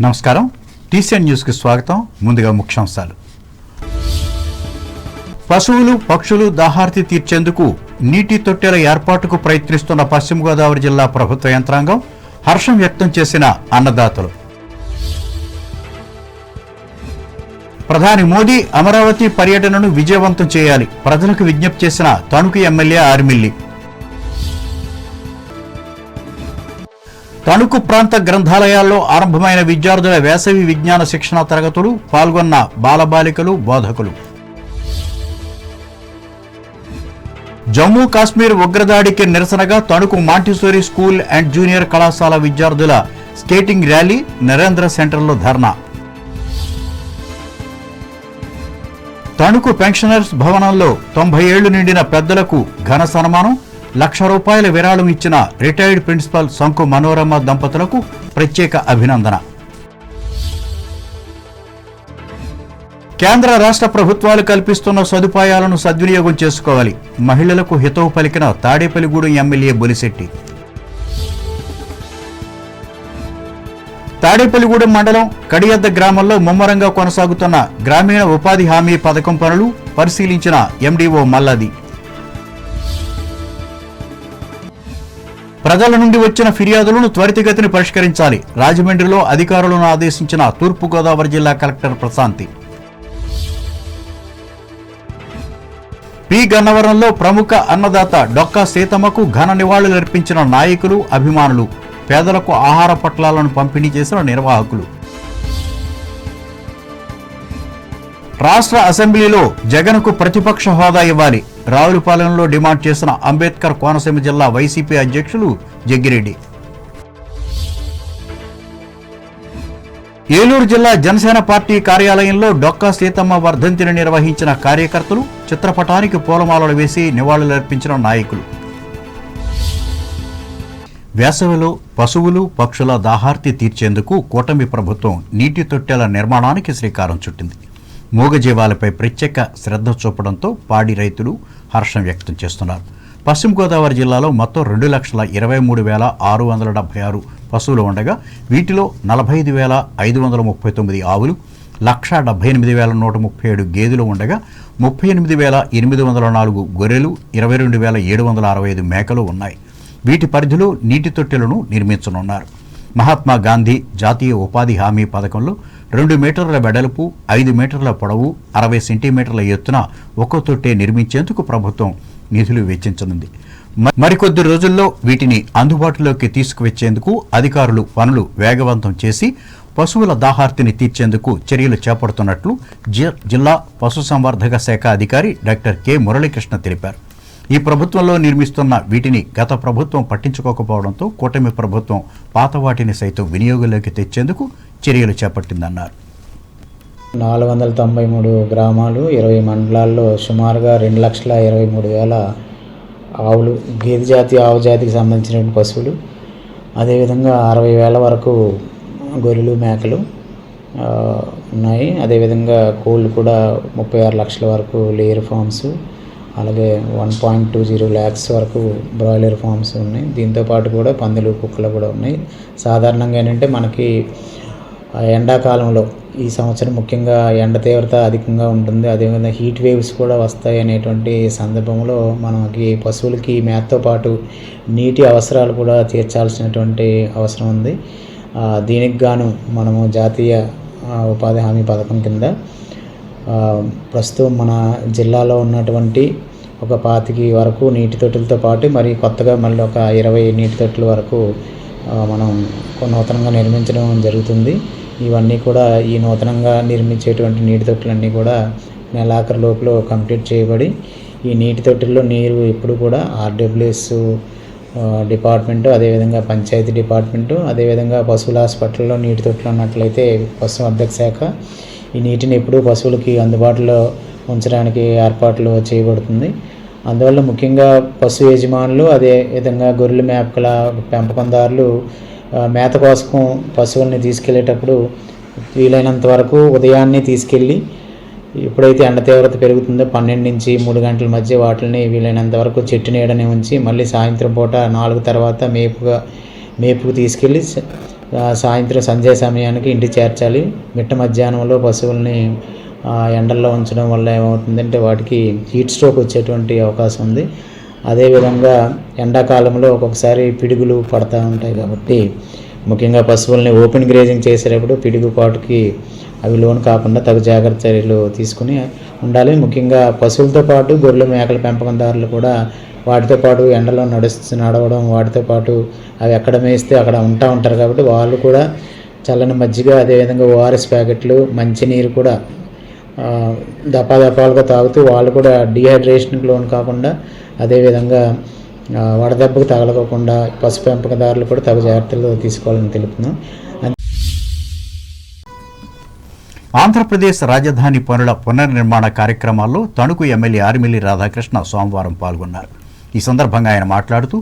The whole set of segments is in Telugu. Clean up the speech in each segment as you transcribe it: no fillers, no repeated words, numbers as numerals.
నమస్కారం. టీసీఎన్ న్యూస్కి స్వాగతం. ముందుగా ముఖ్యాంశాలు. పశువులు పక్షులు దాహార్తి తీర్చేందుకు నీటి తొట్టెల ఏర్పాటుకు ప్రయత్నిస్తున్న పశ్చిమ గోదావరి జిల్లా ప్రభుత్వ యంత్రాంగం హర్షం వ్యక్తం చేసిన అన్నదాతలు. ప్రధాని మోదీ అమరావతి పర్యటనను విజయవంతం చేయాలి, ప్రజలకు విజ్ఞప్తి చేసిన తణుకు ఎమ్మెల్యే ఆర్మిల్లి. తణుకు ప్రాంత గ్రంథాలయాల్లో ఆరంభమైన విద్యార్థుల వేసవి విజ్ఞాన శిక్షణ తరగతులు, పాల్గొన్న బాలబాలికలు, బోధకులు. జమ్మూ కాశ్మీర్ ఉగ్రదాడికి నిరసనగా Tanuku Montessori school and junior కళాశాల విద్యార్థుల స్కేటింగ్ ర్యాలీ, నరేంద్ర సెంటర్లో ధర్నా. తణుకు పెన్షనర్స్ భవనంలో 90 ఏళ్లు నిండిన పెద్దలకు ఘన సన్మానం, ₹1,00,000 విరాళం ఇచ్చిన రిటైర్డ్ ప్రిన్సిపల్ సంకు మనోరమ దంపతులకు ప్రత్యేక అభినందన. కేంద్ర రాష్ట్ర ప్రభుత్వాలు కల్పిస్తున్న సదుపాయాలను సద్వినియోగం చేసుకోవాలి, మహిళలకు హితవు పలికిన తాడేపల్లిగూడెం ఎమ్మెల్యే బొలిశెట్టి. తాడేపల్లిగూడెం మండలం కడియద్ద గ్రామంలో ముమ్మరంగా కొనసాగుతున్న గ్రామీణ ఉపాధి హామీ పథకం పనులు పరిశీలించిన ఎండీఓ మల్లాది. ప్రజల నుండి వచ్చిన ఫిర్యాదులను త్వరితగతిని పరిష్కరించాలి, రాజమండ్రిలో అధికారులను ఆదేశించిన తూర్పుగోదావరి జిల్లా కలెక్టర్ ప్రశాంతి. పి గన్నవరంలో ప్రముఖ అన్నదాత డొక్కా సీతమ్మకు ఘన నివాళులర్పించిన నాయకులు, అభిమానులు, పేదలకు ఆహార పొట్లాలను పంపిణీ చేసిన నిర్వాహకులు. రాష్ట్ర అసెంబ్లీలో జగన్కు ప్రతిపక్ష హోదా ఇవ్వాలి, రావులపాలెంలో డిమాండ్ చేసిన అంబేద్కర్ కోనసీమ జిల్లా వైసీపీ అధ్యక్షులు జగ్గిరెడ్డి. ఏలూరు జిల్లా జనసేన పార్టీ కార్యాలయంలో డొక్కా సీతమ్మ వర్ధంతిని నిర్వహించిన కార్యకర్తలు, చిత్రపటానికి పూలమాలలు వేసి నివాళులర్పించిన నాయకులు. వేసవిలో పశువులు పక్షుల దాహార్తి తీర్చేందుకు కూటమి ప్రభుత్వం నీటి తొట్టెల నిర్మాణానికి శ్రీకారం చుట్టింది. మూగజీవాలపై ప్రత్యేక శ్రద్ధ చూపడంతో పాడి రైతులు హర్షం వ్యక్తం చేస్తున్నారు. పశ్చిమ గోదావరి జిల్లాలో మొత్తం 2,23,676 పశువులు ఉండగా వీటిలో 45,539 ఆవులు, 1,78,137 గేదెలు ఉండగా 38,804 గొర్రెలు, 22,765 మేకలు ఉన్నాయి. వీటి పరిధిలో నీటి తొట్టెలను నిర్మించనున్నారు. మహాత్మా గాంధీ జాతీయ ఉపాధి హామీ పథకంలో 2 మీటర్ల వెడల్పు, 5 మీటర్ల పొడవు, 60 సెంటీమీటర్ల ఎత్తున ఒక్కో తొట్టె నిర్మించేందుకు ప్రభుత్వం నిధులు వెచ్చించనుంది. మరికొద్ది రోజుల్లో వీటిని అందుబాటులోకి తీసుకువచ్చేందుకు అధికారులు పనులు వేగవంతం చేసి పశువుల దాహార్తిని తీర్చేందుకు చర్యలు చేపడుతున్నట్లు జిల్లా పశుసంవర్ధక శాఖ అధికారి డాక్టర్ కె మురళీకృష్ణ తెలిపారు. ఈ ప్రభుత్వంలో నిర్మిస్తున్న వీటిని గత ప్రభుత్వం పట్టించుకోకపోవడంతో కూటమి ప్రభుత్వం పాత వాటిని సైతం వినియోగంలోకి తెచ్చేందుకు చర్యలు చేపట్టిందన్నారు. 493 గ్రామాలు, 20 మండలాల్లో సుమారుగా 2,23,000 ఆవులు, గేదె జాతి ఆవు జాతికి సంబంధించిన పశువులు, అదేవిధంగా 60,000 వరకు గొర్రెలు, మేకలు ఉన్నాయి. అదేవిధంగా కోళ్ళు కూడా 36 లక్షల వరకు లేయర్ ఫామ్స్, అలాగే 1.20 lakhs వరకు బ్రాయిలర్ ఫామ్స్ ఉన్నాయి. దీంతోపాటు కూడా పందులు, కుక్కలు కూడా ఉన్నాయి. సాధారణంగా ఏంటంటే మనకి ఎండాకాలంలో ఈ సంవత్సరం ముఖ్యంగా ఎండ తీవ్రత అధికంగా ఉంటుంది, అదేవిధంగా హీట్ వేవ్స్ కూడా వస్తాయి అనేటువంటి సందర్భంలో మనకి పశువులకి మేతతో పాటు నీటి అవసరాలు కూడా తీర్చాల్సినటువంటి అవసరం ఉంది. దీనికి గాను మనము జాతీయ ఉపాధి హామీ పథకం కింద ప్రస్తుతం మన జిల్లాలో ఉన్నటువంటి ఒక 25 వరకు నీటి తొట్టెలతో పాటు మరి కొత్తగా మళ్ళీ ఒక 20 నీటి తొట్టెల వరకు మనం నూతనంగా నిర్మించడం జరుగుతుంది. ఇవన్నీ కూడా ఈ నూతనంగా నిర్మించేటువంటి నీటి తొట్టెలన్నీ కూడా నెలాఖరు లోపల కంప్లీట్ చేయబడి ఈ నీటి తొట్టెల్లో నీరు ఎప్పుడు కూడా ఆర్డబ్ల్యూఎస్ డిపార్ట్మెంటు, అదేవిధంగా పంచాయతీ డిపార్ట్మెంటు, అదేవిధంగా పశువుల హాస్పిటల్లో నీటి తొట్టెలు ఉన్నట్లయితే పశుసంవర్ధక శాఖ ఈ నీటిని ఎప్పుడూ పశువులకి అందుబాటులో ఉంచడానికి ఏర్పాట్లు చేయబడుతుంది. అందువల్ల ముఖ్యంగా పశు యజమానులు, అదేవిధంగా గొర్రెల మేకల పెంపకందారులు మేత కోసం పశువుల్ని తీసుకెళ్లేటప్పుడు వీలైనంత వరకు ఉదయాన్నే తీసుకెళ్ళి ఎప్పుడైతే ఎండ తీవ్రత పెరుగుతుందో 12 నుంచి 3 గంటల మధ్య వాటిని వీలైనంత వరకు చెట్టు నీడని ఉంచి మళ్ళీ సాయంత్రం పూట 4 తర్వాత మేపుకు తీసుకెళ్ళి సాయంత్రం సంధ్యా సమయానికి ఇంటికి చేర్చాలి. మిట్ట మధ్యాహ్నంలో పశువుల్ని ఎండల్లో ఉంచడం వల్ల ఏమవుతుందంటే వాటికి హీట్ స్ట్రోక్ వచ్చేటువంటి అవకాశం ఉంది. అదేవిధంగా ఎండాకాలంలో ఒక్కొక్కసారి పిడుగులు పడతా ఉంటాయి కాబట్టి ముఖ్యంగా పశువుల్ని ఓపెన్ గ్రేజింగ్ చేసేటప్పుడు పిడుగుపాటుకి అవి లోను కాకుండా తగు జాగ్రత్త చర్యలు తీసుకుని ఉండాలి. ముఖ్యంగా పశువులతో పాటు గొర్రెలు మేకల పెంపకందారులు కూడా వాటితో పాటు ఎండలో నడవడం, వాటితో పాటు అవి ఎక్కడ మేస్తే అక్కడ ఉంటారు కాబట్టి వాళ్ళు కూడా చల్లని మజ్జిగ, అదేవిధంగా ఓఆర్ఎస్ ప్యాకెట్లు, మంచినీరు కూడా దపాలుగా తాగుతూ వాళ్ళు కూడా డీహైడ్రేషన్కి లోను కాకుండా, అదేవిధంగా వడదెబ్బకు తగలకోకుండా పశు పెంపకదారులు కూడా తగు జాగ్రత్తలు తీసుకోవాలని తెలుపుతున్నాం. ఆంధ్రప్రదేశ్ రాజధాని పనుల పునర్నిర్మాణ కార్యక్రమాల్లో తణుకు ఎమ్మెల్యే ఆర్మిల్లి రాధాకృష్ణ సోమవారం పాల్గొన్నారు. ఈ సందర్భంగా ఆయన మాట్లాడుతూ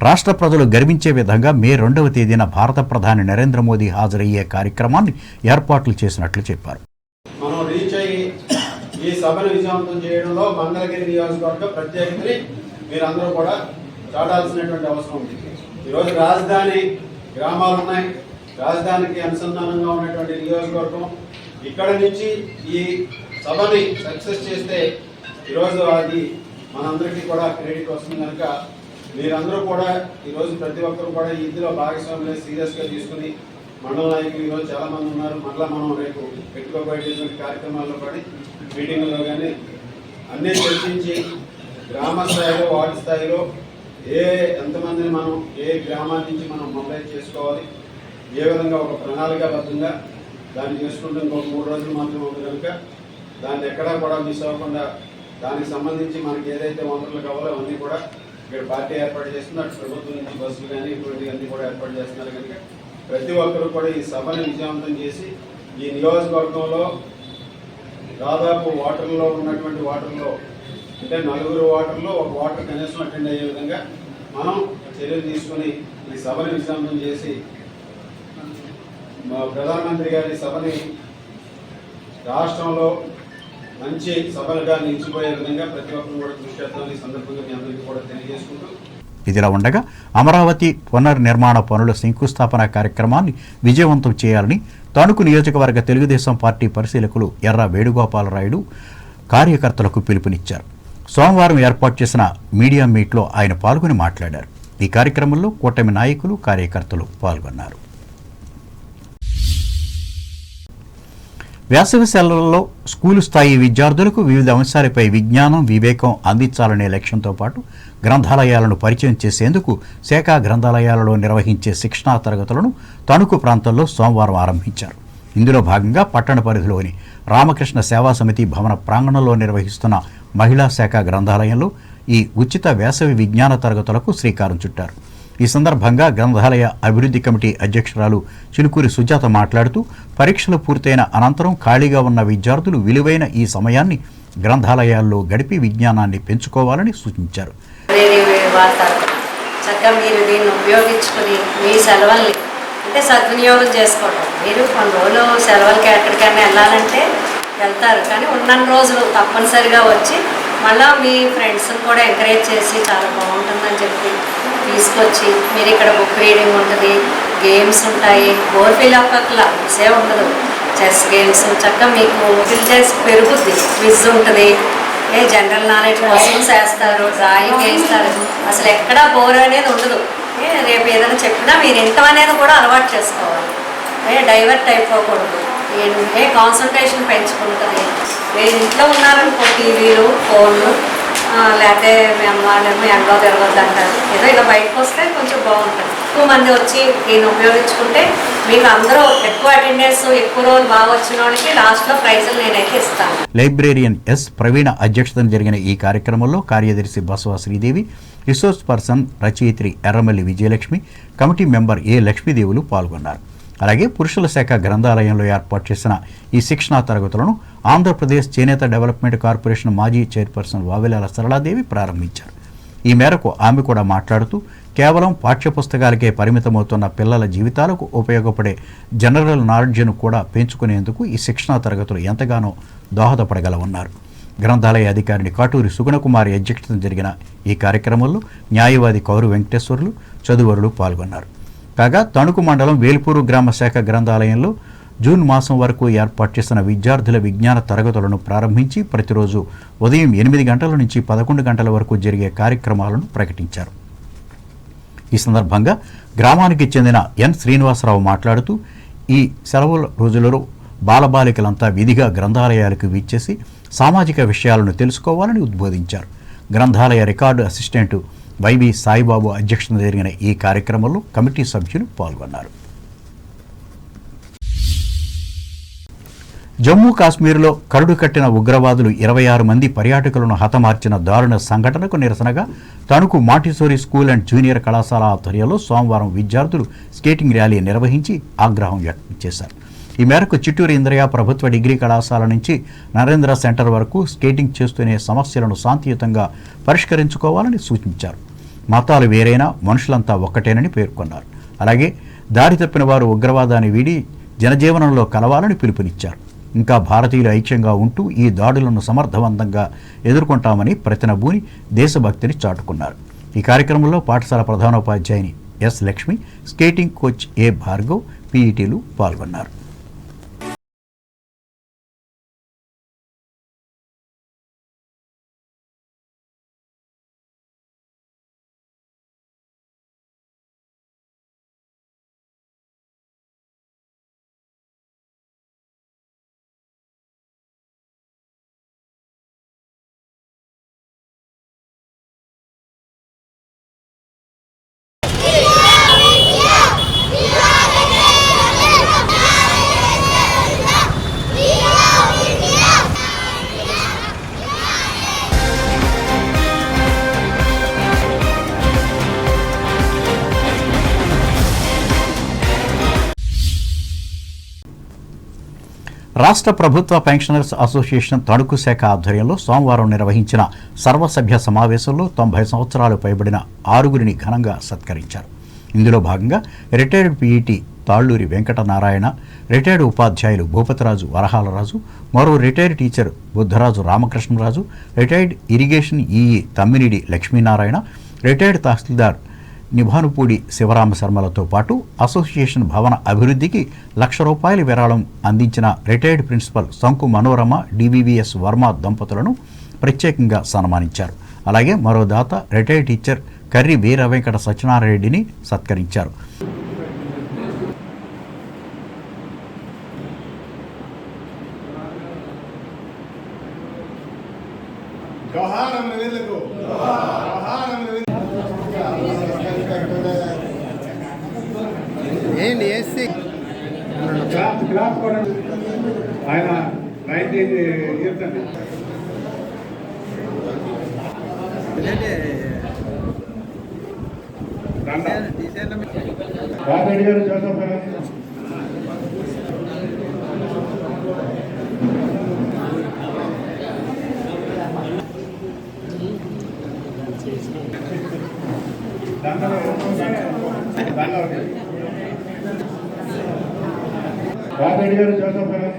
రాష్ట్ర ప్రజలు గర్వించే విధంగా మే 2వ తేదీన భారత ప్రధాని నరేంద్ర మోదీ హాజరయ్యే కార్యక్రమాన్ని ఏర్పాట్లు చేసినట్లు చెప్పారు. మనం రీచ్ అయ్యి ఈ సభను విజయవంతం చేయడంలో మంగళగిరి నియోజకవర్గ ప్రత్యేకతని మీరందరూ కూడా చాటాల్సినటువంటి అవసరం ఉంది. ఈరోజు రాజధాని గ్రామాలు ఉన్నాయి, రాజధానికి అనుసంధానంగా ఉన్నటువంటి నియోజకవర్గం. ఇక్కడ నుంచి ఈ సభని సక్సెస్ చేస్తే ఈరోజు అది మనందరికీ కూడా క్రెడిట్ వస్తుంది. కనుక మీరందరూ కూడా ఈరోజు ప్రతి ఒక్కరు కూడా ఇందులో భాగస్వామ్యం సీరియస్గా తీసుకుని మండల నాయకులు ఈరోజు చాలా మంది ఉన్నారు. మళ్ళీ మనం రేపు పెట్టుకోబోయేటువంటి కార్యక్రమాల్లో కానీ మీటింగ్లో కానీ అన్నీ చర్చించి గ్రామ స్థాయిలో, వార్డు స్థాయిలో ఎంతమందిని మనం ఏ గ్రామాల నుంచి మనం మొబైల్ చేసుకోవాలి, ఏ విధంగా ఒక ప్రణాళికాబద్ధంగా దాన్ని చేసుకుంటే ఇంకొక 3 రోజులు మాత్రమే ఉంది. కనుక దాన్ని ఎక్కడా కూడా మిస్ అవ్వకుండా దానికి సంబంధించి మనకి ఏదైతే వనరులు కావాలో అవన్నీ కూడా ఇక్కడ పార్టీ ఏర్పాటు చేస్తుంది. అటు ప్రభుత్వం నుంచి బస్సులు కానీ ఇటువంటివన్నీ కూడా ఏర్పాటు చేస్తున్నారు. కనుక ప్రతి ఒక్కరు కూడా ఈ సభను విజయవంతం చేసి ఈ నియోజకవర్గంలో దాదాపు వాటర్లో ఉన్నటువంటి వాటర్లో అంటే 4 వాటర్లో ఒక వాటర్ కనీసం అటెండ్ అయ్యే విధంగా మనం చర్యలు తీసుకుని ఈ సభను విజయవంతం చేసి మా ప్రధానమంత్రి గారి సభని రాష్ట్రంలో మంచి సభలుగా నిలిచిపోయే విధంగా ప్రతి ఒక్కరు కూడా కృషి చేద్దాం. ఈ సందర్భంగా మీ అందరికీ కూడా తెలియజేసుకుంటూ ఇదిలా ఉండగా అమరావతి పునర్నిర్మాణ పనుల శంకుస్థాపన కార్యక్రమాన్ని విజయవంతం చేయాలని తణుకు నియోజకవర్గ తెలుగుదేశం పార్టీ పరిశీలకులు ఎర్ర వేణుగోపాలరాయుడు కార్యకర్తలకు పిలుపునిచ్చారు. సోమవారం ఏర్పాటు చేసిన మీడియా మీట్లో ఆయన పాల్గొని మాట్లాడారు. ఈ కార్యక్రమంలో కూటమి నాయకులు, కార్యకర్తలు పాల్గొన్నారు. వేసవి సెలవుల్లో స్కూలు స్థాయి విద్యార్థులకు వివిధ అంశాలపై విజ్ఞానం, వివేకం అందించాలనే లక్ష్యంతో పాటు గ్రంథాలయాలను పరిచయం చేసేందుకు శాఖా గ్రంథాలయాలలో నిర్వహించే శిక్షణా తరగతులను తణుకు ప్రాంతంలో సోమవారం ఆరంభించారు. ఇందులో భాగంగా పట్టణ పరిధిలోని రామకృష్ణ సేవా సమితి భవన ప్రాంగణంలో నిర్వహిస్తున్న మహిళా శాఖ గ్రంథాలయంలో ఈ ఉచిత వేసవి విజ్ఞాన తరగతులకు శ్రీకారం చుట్టారు. ఈ సందర్భంగా గ్రంథాలయ అభివృద్ధి కమిటీ అధ్యక్షురాలు చిలుకూరి సుజాత మాట్లాడుతూ పరీక్షలు పూర్తయిన అనంతరం ఖాళీగా ఉన్న విద్యార్థులు విలువైన ఈ సమయాన్ని గ్రంథాలయాల్లో గడిపి విజ్ఞానాన్ని పెంచుకోవాలని సూచించారు. చక్కగా మీరు దీన్ని ఉపయోగించుకుని మీ సెలవుల్ని అంటే సద్వినియోగం చేసుకోవడం. మీరు కొన్ని రోజులు సెలవులకి ఎక్కడికైనా వెళ్ళాలంటే వెళ్తారు, కానీ ఉన్న రోజులు తప్పనిసరిగా వచ్చి మళ్ళీ మీ ఫ్రెండ్స్ని కూడా ఎంకరేజ్ చేసి చాలా బాగుంటుందని చెప్పి తీసుకొచ్చి మీరు ఇక్కడ బుక్ రీడింగ్ ఉంటుంది, గేమ్స్ ఉంటాయి, బోర్ ఫీల్ అవ్వకలా మిస్సే ఉండదు. చెస్ గేమ్స్ చక్కగా మీకు ఫిల్టర్స్ పెరుగుద్ది, క్విజ్ ఉంటుంది, జనరల్ నాలెడ్జ్ క్వశ్చన్స్ వేస్తారు, డ్రాయింగ్ వేస్తారు. అసలు ఎక్కడా బోర్ అనేది ఉండదు. రేపు ఏదైనా చెప్పినా మీరు ఇంటమనేది కూడా అలవాటు చేసుకోవాలి. డైవర్ట్ అయిపోకూడదు. కాన్సన్ట్రేషన్ పెంచుకుంటుంది. మీరు ఇంట్లో ఉన్నారనుకో టీవీలు, ఫోన్లు, లేకపోతే వాళ్ళేమో ఎండలో తిరగద్దు అంటారు. ఏదో ఇలా బయటకు వస్తే కొంచెం బాగుంటుంది. ఎక్కువ మంది వచ్చి దీన్ని ఉపయోగించుకుంటే మీకు అందరూ ఎక్కువ అటెండెన్స్, ఎక్కువ రోజులు బాగా వచ్చిన వాళ్ళకి లాస్ట్లో ప్రైజులు నేనైతే ఇస్తాను. లైబ్రేరియన్ ఎస్ ప్రవీణ అధ్యక్షతన జరిగిన ఈ కార్యక్రమంలో కార్యదర్శి బసవ శ్రీదేవి, రిసోర్స్ పర్సన్ రచయిత్రి ఎర్రమల్లి విజయలక్ష్మి, కమిటీ మెంబర్ ఏ లక్ష్మీదేవులు పాల్గొన్నారు. అలాగే పురుషుల శాఖ గ్రంథాలయంలో ఏర్పాటు చేసిన ఈ శిక్షణా తరగతులను ఆంధ్రప్రదేశ్ చేనేత డెవలప్మెంట్ కార్పొరేషన్ మాజీ చైర్పర్సన్ వావెలాల సరళాదేవి ప్రారంభించారు. ఈ మేరకు ఆమె కూడా మాట్లాడుతూ కేవలం పాఠ్యపుస్తకాలకే పరిమితమవుతున్న పిల్లల జీవితాలకు ఉపయోగపడే జనరల్ నాలెడ్జ్ను కూడా పెంచుకునేందుకు ఈ శిక్షణా తరగతులు ఎంతగానో దోహదపడగలవన్నారు. గ్రంథాలయ అధికారిని కాటూరి సుగుణకుమారి అధ్యక్షతన జరిగిన ఈ కార్యక్రమంలో న్యాయవాది కౌరు వెంకటేశ్వర్లు, చదువరులు పాల్గొన్నారు. కాగా తణుకు మండలం వేల్పూరు గ్రామ శాఖ గ్రంథాలయంలో జూన్ మాసం వరకు ఏర్పాటు చేసిన విద్యార్థుల విజ్ఞాన తరగతులను ప్రారంభించి ప్రతిరోజు ఉదయం 8 గంటల నుంచి 11 గంటల వరకు జరిగే కార్యక్రమాలను ప్రకటించారు. ఈ సందర్భంగా గ్రామానికి చెందిన ఎన్ శ్రీనివాసరావు మాట్లాడుతూ ఈ సెలవుల రోజులలో బాలబాలికలంతా విధిగా గ్రంథాలయాలకు విచ్చేసి సామాజిక విషయాలను తెలుసుకోవాలని ఉద్బోధించారు. గ్రంథాలయ రికార్డు అసిస్టెంటు వైవి సాయిబాబు అధ్యక్షతన జరిగిన ఈ కార్యక్రమంలో కమిటీ సభ్యులు పాల్గొన్నారు. జమ్మూ కాశ్మీర్లో కరుడు కట్టిన ఉగ్రవాదులు 26 మంది పర్యాటకులను హతమార్చిన దారుణ సంఘటనకు నిరసనగా Tanuku Montessori school and junior కళాశాల ఆధ్వర్యంలో సోమవారం విద్యార్థులు స్కేటింగ్ ర్యాలీ నిర్వహించి ఆగ్రహం వ్యక్తం చేశారు. ఈ మేరకు చిట్టూరు ఇంద్రయ్య ప్రభుత్వ డిగ్రీ కళాశాల నుంచి నరేంద్ర సెంటర్ వరకు స్కేటింగ్ చేస్తూనే సమస్యలను శాంతియుతంగా పరిష్కరించుకోవాలని సూచించారు. మతాలు వేరైనా మనుషులంతా ఒక్కటేనని పేర్కొన్నారు. అలాగే దారి తప్పిన వారు ఉగ్రవాదాన్ని వీడి జనజీవనంలో కలవాలని పిలుపునిచ్చారు. ఇంకా భారతీయులు ఐక్యంగా ఉంటూ ఈ దాడులను సమర్థవంతంగా ఎదుర్కొంటామని ప్రతినబూని దేశభక్తిని చాటుకున్నారు. ఈ కార్యక్రమంలో పాఠశాల ప్రధానోపాధ్యాయుని ఎస్ లక్ష్మి, స్కేటింగ్ కోచ్ ఏ భార్గవ్, పీఈటీలు పాల్గొన్నారు. రాష్ట్ర ప్రభుత్వ పెన్షనర్స్ అసోసియేషన్ తణుకు శాఖ ఆధ్వర్యంలో సోమవారం నిర్వహించిన సర్వసభ్య సమావేశంలో 90 సంవత్సరాలు పైబడిన 6గురిని ఘనంగా సత్కరించారు. ఇందులో భాగంగా retired PET Talluri Venkatanarayana, retired ఉపాధ్యాయులు భూపతిరాజు వరహాలరాజు, మరో retired teacher Buddharaju Ramakrishnaraju, retired irrigation EE Tamminidi Lakshminarayana, retired tahsildar Nibhanupudi Sivarama శర్మలతో పాటు అసోసియేషన్ భవన అభివృద్ధికి ₹1,00,000 విరాళం అందించిన retired principal Sanku Manorama, DVVS Varma దంపతులను ప్రత్యేకంగా సన్మానించారు. అలాగే మరో దాత రిటైర్డ్ టీచర్ కర్రి వీర వెంకట సత్యనారాయణ రెడ్డిని సత్కరించారు. ఏంటి ఎస్సీ ఆయన 19 ఇయర్స్ అండి. రాబెడ్డి గారు, జోసఫ్ గారు, రాబెడ్డి గారు, జోసఫ్ గారు,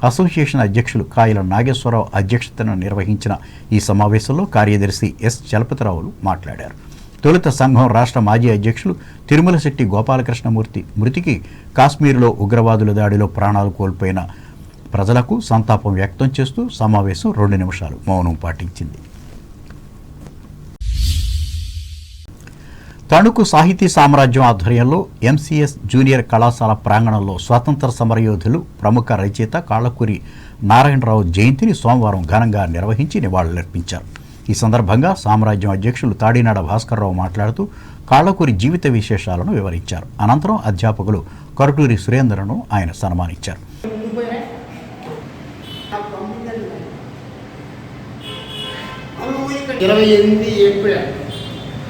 అసోసియేషన్ అధ్యక్షులు కాయల నాగేశ్వరరావు అధ్యక్షతన నిర్వహించిన ఈ సమావేశంలో కార్యదర్శి ఎస్ చలపతిరావులు మాట్లాడారు. తొలుత సంఘం రాష్ట్ర మాజీ అధ్యక్షులు తిరుమల శెట్టి గోపాలకృష్ణమూర్తి మృతికి కాశ్మీర్లో ఉగ్రవాదుల దాడిలో ప్రాణాలు కోల్పోయిన ప్రజలకు సంతాపం వ్యక్తం చేస్తూ సమావేశం 2 నిమిషాలు మౌనం పాటించింది. తణుకు సాహితీ సామ్రాజ్యం ఆధ్వర్యంలో ఎంసీఎస్ జూనియర్ కళాశాల ప్రాంగణంలో స్వాతంత్ర సమరయోధులు ప్రముఖ రచయిత కాళ్ళకూరి నారాయణరావు జయంతిని సోమవారం ఘనంగా నిర్వహించి నివాళులర్పించారు. ఈ సందర్భంగా సామ్రాజ్యం అధ్యక్షులు తాడినాడ భాస్కర్రావు మాట్లాడుతూ కాళ్ళకూరి జీవిత విశేషాలను వివరించారు. అనంతరం అధ్యాపకులు కరుటూరి సురేంద్రను ఆయన సన్మానించారు. ఏప్రిల్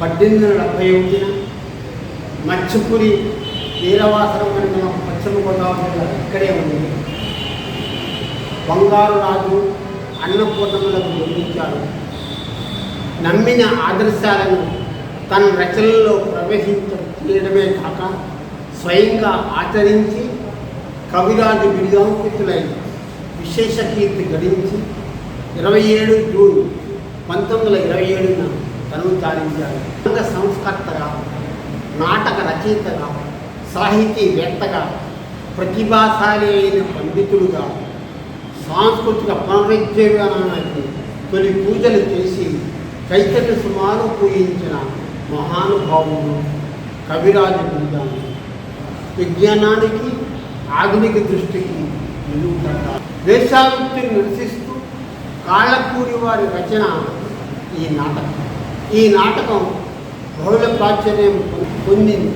1871 మత్స్యపురి వీరవాసరం మండలం పశ్చిమ గోదావరి జిల్లా ఇక్కడే ఉంది. బంగారు రాజు అన్నపూర్ణములకు నిర్మించాడు. నమ్మిన ఆదర్శాలను తన రచనల్లో ప్రవేశించడమే కాక స్వయంగా ఆచరించి కవిరాజు బిరుదాంకితులై విశేష కీర్తి గడించి 27 జూన్ 1927న తనువు చాలించారు. సంస్కర్తగా, నాటక రచయితగా, సాహితీవేత్తగా, ప్రతిభాశాలి అయిన పండితుడుగా, సాంస్కృతిక పునరుజ్జీవనానికి తొలి పూజలు చేసి చైతన్య సుమారు పూజించిన మహానుభావుడు కవిరాజు బృందాన్ని విజ్ఞానానికి ఆధునిక దృష్టికి నిలువుపడ్డారు. వేషావృత్తిని నిరసిస్తూ కాళ్ళకూరి వారి రచన ఈ నాటకం బహుళ ప్రాచుర్యం పొందింది.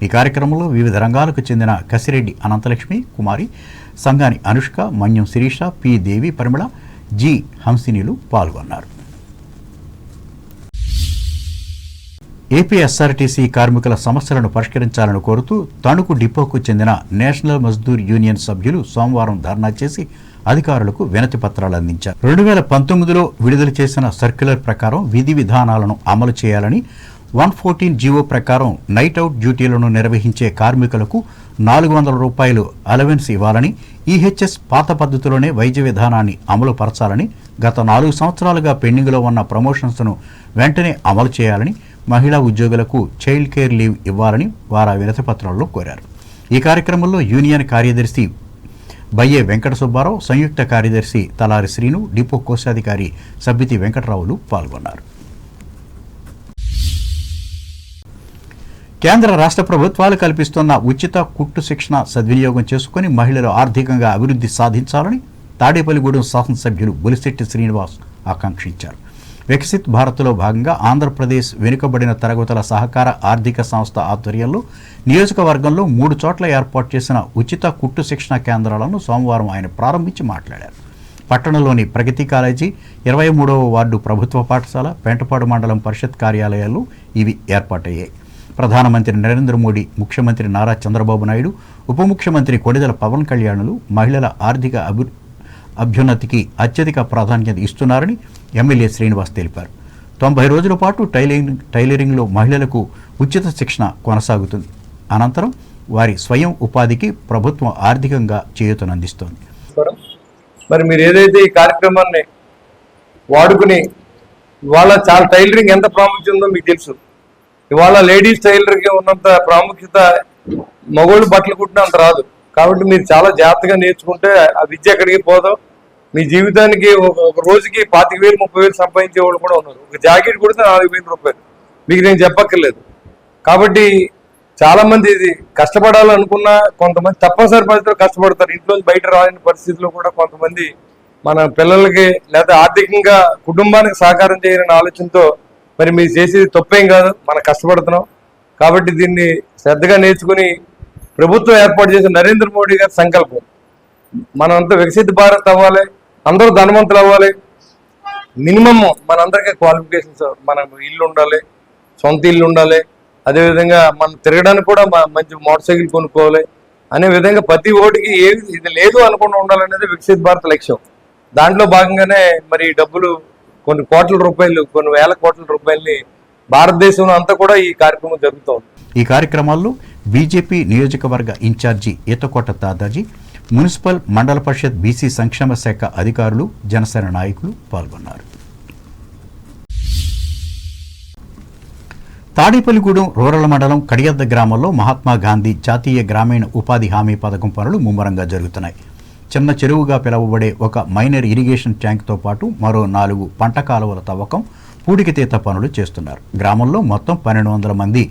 ఈ కార్యక్రమంలో వివిధ రంగాలకు చెందిన కసిరెడ్డి అనంతలక్ష్మి, కుమారి, సంగాని అనుష్క, మన్యం శిరీష, పి దేవి పరిమళ, జి హంసినీలు పాల్గొన్నారు. ఏపీ ఎస్ఆర్టీసీ కార్మికుల సమస్యలను పరిష్కరించాలని కోరుతూ తణుకు డిపోకు చెందిన నేషనల్ మజ్దూర్ యూనియన్ సభ్యులు సోమవారం ధర్నా చేసి అధికారులకు వినతి పత్రాలు అందించారు. 2019లో విడుదల చేసిన సర్క్యులర్ ప్రకారం విధి విధానాలను అమలు చేయాలని, 114 జీవో ప్రకారం నైట్ అవుట్ డ్యూటీలను నిర్వహించే కార్మికులకు 400 రూపాయలు అలవెన్స్ ఇవ్వాలని, ఈహెచ్ఎస్ పాత పద్ధతిలోనే వైద్య విధానాన్ని అమలు పరచాలని, గత 4 సంవత్సరాలుగా పెండింగ్లో ఉన్న ప్రమోషన్స్ను వెంటనే అమలు చేయాలని, మహిళా ఉద్యోగులకు చైల్డ్ కేర్ లీవ్ ఇవ్వాలని వారు వినతి పత్రంలో కోరారు. ఈ కార్యక్రమంలో యూనియన్ కార్యదర్శి బయ్యే వెంకట సుబ్బారావు, సంయుక్త కార్యదర్శి తలారి శ్రీను, డిపో కోశాధికారి సబ్బితి వెంకటరావులు పాల్గొన్నారు. కేంద్ర రాష్ట్ర ప్రభుత్వాలు కల్పిస్తున్న ఉచిత కుట్టు శిక్షణ సద్వినియోగం చేసుకుని మహిళలు ఆర్థికంగా అభివృద్ధి సాధించాలని తాడేపల్లిగూడెం శాసనసభ్యులు బొలిశెట్టి శ్రీనివాస్ ఆకాంక్షించారు. వికసిత్ భారత్లో భాగంగా ఆంధ్రప్రదేశ్ వెనుకబడిన తరగతుల సహకార ఆర్థిక సంస్థ ఆధ్వర్యంలో నియోజకవర్గంలో 3 చోట్ల ఏర్పాటు చేసిన ఉచిత కుట్టు శిక్షణ కేంద్రాలను సోమవారం ఆయన ప్రారంభించి మాట్లాడారు. పట్టణంలోని ప్రగతి కాలేజీ, 23వ వార్డు ప్రభుత్వ పాఠశాల, పెంటపాడు మండలం పరిషత్ కార్యాలయాల్లో ఇవి ఏర్పాటయ్యాయి. ప్రధానమంత్రి నరేంద్ర మోడీ, ముఖ్యమంత్రి నారా చంద్రబాబు నాయుడు, ఉప ముఖ్యమంత్రి కొణిదెల పవన్ కళ్యాణ్లు మహిళల ఆర్థిక అభ్యున్నతికి అత్యధిక ప్రాధాన్యత ఇస్తున్నారని ఎమ్మెల్యే శ్రీనివాస్ తెలిపారు. 90 రోజుల పాటు టైలరింగ్లో మహిళలకు ఉచిత శిక్షణ కొనసాగుతుంది. అనంతరం వారి స్వయం ఉపాధికి ప్రభుత్వం ఆర్థికంగా చేయూతనందిస్తోంది. మరి మీరు ఏదైతే ఈ కార్యక్రమాన్ని వాడుకుని ఇవాళ చాలా టైలరింగ్ ఎంత ప్రాముఖ్యత ఉందో మీకు తెలుసు. ఇవాళ లేడీస్ టైలర్కి ఉన్నంత ప్రాముఖ్యత మగోళ్ళు బట్టలు కుట్టిన అంత రాదు. కాబట్టి మీరు చాలా జాగ్రత్తగా నేర్చుకుంటే ఆ విద్య ఎక్కడికి పోదాం. మీ జీవితానికి ఒక రోజుకి 25,000, 30,000 సంపాదించే వాళ్ళు కూడా ఉన్నారు. ఒక జాకెట్ కుడితే 4,000 రూపాయలు, మీకు నేను చెప్పక్కర్లేదు. కాబట్టి చాలా మంది ఇది కష్టపడాలనుకున్నా కొంతమంది తప్పనిసరి పరిస్థితుల్లో కష్టపడతారు. ఇంట్లో బయట రాని పరిస్థితుల్లో కూడా కొంతమంది మన పిల్లలకి లేదా ఆర్థికంగా కుటుంబానికి సహకారం చేయాలనే ఆలోచనతో మరి మీరు చేసేది తప్పేం కాదు, మనం కష్టపడుతున్నాం. కాబట్టి దీన్ని శ్రద్ధగా నేర్చుకుని ప్రభుత్వం ఏర్పాటు చేసిన నరేంద్ర మోడీ గారి సంకల్పం మనంతా వికసిత భారత్ అవ్వాలి, అందరూ ధనవంతులు అవ్వాలి. మినిమం మనందరికీ క్వాలిఫికేషన్స్, మనం ఇల్లు ఉండాలి, సొంత ఇల్లు ఉండాలి, అదేవిధంగా మనం తిరగడానికి కూడా మంచి మోటార్ సైకిల్ కొనుక్కోవాలి అనే విధంగా ప్రతి ఓటికి ఏది ఇది లేదు అనుకుండా ఉండాలనేది వికసిత భారత్ లక్ష్యం. దాంట్లో భాగంగానే మరి డబ్బులు కొన్ని కోట్ల రూపాయలు, కొన్ని వేల కోట్ల రూపాయలని భారతదేశంలో అంతా కూడా ఈ కార్యక్రమం జరుగుతోంది. ఈ కార్యక్రమాల్లో బీజేపీ నియోజకవర్గ ఇన్ఛార్జి ఈతకోట దాదాజీ, మున్సిపల్, మండల పరిషత్ బీసీ సంక్షేమ శాఖ అధికారులు, జనసేన నాయకులు పాల్గొన్నారు. తాడేపల్లిగూడెం రూరల్ మండలం కడియద్ద గ్రామంలో మహాత్మా గాంధీ జాతీయ గ్రామీణ ఉపాధి హామీ పథకం పనులు ముమ్మరంగా జరుగుతున్నాయి. చిన్న చెరువుగా పిలువబడే ఒక మైనర్ ఇరిగేషన్ ట్యాంక్తో పాటు మరో 4 పంట కాలువల తవ్వకం, పూడికితీత పనులు చేస్తున్నారు. గ్రామంలో మొత్తం 1,200 మంది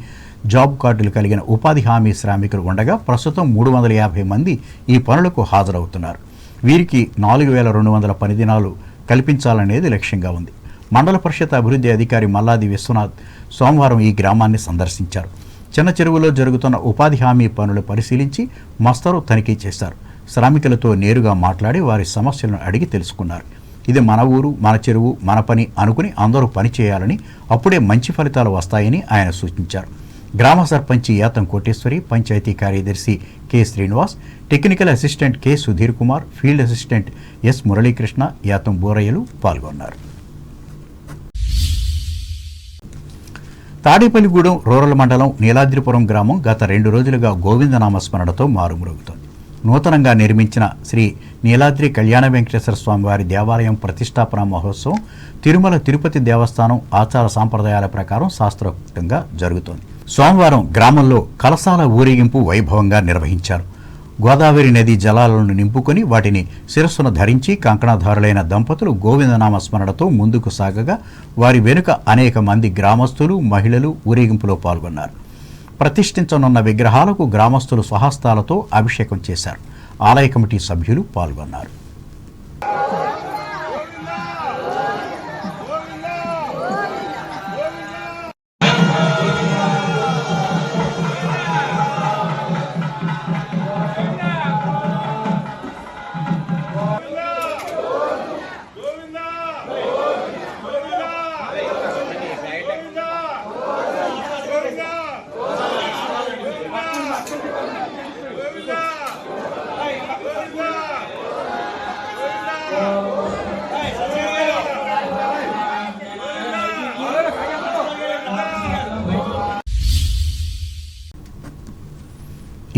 జాబ్ కార్డులు కలిగిన ఉపాధి హామీ శ్రామికులు ఉండగా ప్రస్తుతం 350 మంది ఈ పనులకు హాజరవుతున్నారు. వీరికి 4,200 పని దినాలు కల్పించాలనేది లక్ష్యంగా ఉంది. మండల పరిషత్ అభివృద్ధి అధికారి మల్లాది విశ్వనాథ్ సోమవారం ఈ గ్రామాన్ని సందర్శించారు. చిన్న చెరువులో జరుగుతున్న ఉపాధి హామీ పనులు పరిశీలించి మస్తరు తనిఖీ చేశారు. శ్రామికులతో నేరుగా మాట్లాడి వారి సమస్యలను అడిగి తెలుసుకున్నారు. ఇది మన ఊరు, మన చెరువు, మన పని అనుకుని అందరూ పని చేయాలని, అప్పుడే మంచి ఫలితాలు వస్తాయని ఆయన సూచించారు. గ్రామ సర్పంచి యాతం కోటేశ్వరి, పంచాయతీ కార్యదర్శి K Srinivas, technical assistant K Sudheer Kumar, field assistant S Muralikrishna, Yatam బోరయ్యలు పాల్గొన్నారు. తాడేపల్లిగూడెం రూరల్ మండలం నీలాద్రిపురం గ్రామం గత 2 రోజులుగా గోవిందనామ స్మరణతో మారుమ్రోగుతోంది. నూతనంగా నిర్మించిన శ్రీ నీలాద్రి కళ్యాణ వెంకటేశ్వర స్వామివారి దేవాలయం ప్రతిష్టాపన మహోత్సవం తిరుమల తిరుపతి దేవస్థానం ఆచార సాంప్రదాయాల ప్రకారం శాస్త్రోక్తంగా జరుగుతోంది. సోమవారం గ్రామంలో కలశాల ఊరేగింపు వైభవంగా నిర్వహించారు. గోదావరి నదీ జలాలను నింపుకొని వాటిని శిరస్సును ధరించి కంకణధారులైన దంపతులు గోవిందనామ స్మరణతో ముందుకు సాగగా వారి వెనుక అనేక మంది గ్రామస్తులు, మహిళలు ఊరేగింపులో పాల్గొన్నారు. ప్రతిష్ఠించనున్న విగ్రహాలకు గ్రామస్తులు స్వహస్తాలతో అభిషేకం చేశారు. ఆలయ కమిటీ సభ్యులు పాల్గొన్నారు.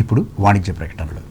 ఇప్పుడు వాణిజ్య ప్రకటనలు.